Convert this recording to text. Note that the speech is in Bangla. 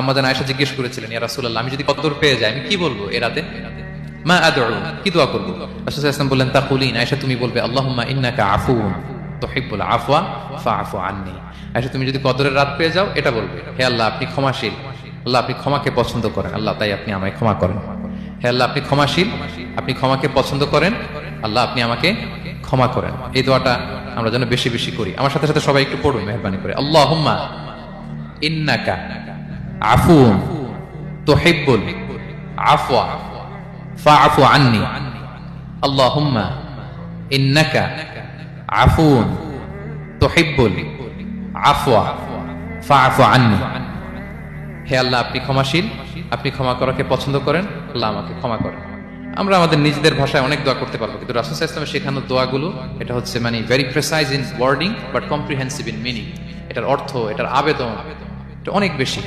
আমাদের আয়েশা জিজ্ঞেস করেছিলেন, ইয়া রাসূলুল্লাহ, আমি যদি কদর পেয়ে যাই আমি কি বলবো এ রাতে? মা আদউ, কি দোয়া করব? রাসূল সাল্লাল্লাহু আলাইহি ওয়াসাল্লাম বললেন, তাকুলিন, আয়েশা তুমি বলবে, আল্লাহুম্মা ইন্নাকা আফুউন তুহিব্বুল আফওয়া ফাআফু আন্নি। আয়েশা তুমি যদি কদরের রাত পেয়ে যাও এটা বলবে, হে আল্লাহ আপনি ক্ষমাশীল, আল্লাহ আপনি ক্ষমাকে পছন্দ করেন, আল্লাহ তাই আপনি আমায় ক্ষমা করেন। হে আল্লাহ আপনি ক্ষমাশীল, আপনি ক্ষমাকে পছন্দ করেন, আল্লাহ আপনি আমাকে ক্ষমা করেন। এই দোয়াটা আমরা যেন বেশি বেশি করি। আমার সাথে সাথে সবাই একটু পড়ুন মেহেরবানি করে, আল্লাহুম্মা ইন্নাকা আফুউন তুহিব্বুল আফওয়া ফাআফু আন্নি। আল্লাহুম্মা ইন্নাকা আফুউন তুহিব্বুল আফওয়া ফাআফু আন্নি। হে আল্লাহ আপনি ক্ষমাশীল, আপনি ক্ষমা করাকে পছন্দ করেন, আল্লাহ আমাকে ক্ষমা করেন। আমরা আমাদের নিজেদের ভাষায় অনেক দোয়া করতে পারবো, কিন্তু রাসূল সাল্লাল্লাহু আলাইহি ওয়াসাল্লামের শেখানো দোয়াগুলো এটা হচ্ছে মানে very precise in wording but comprehensive in meaning. এটার অর্থ, এটার আবেদন এটা অনেক বেশি।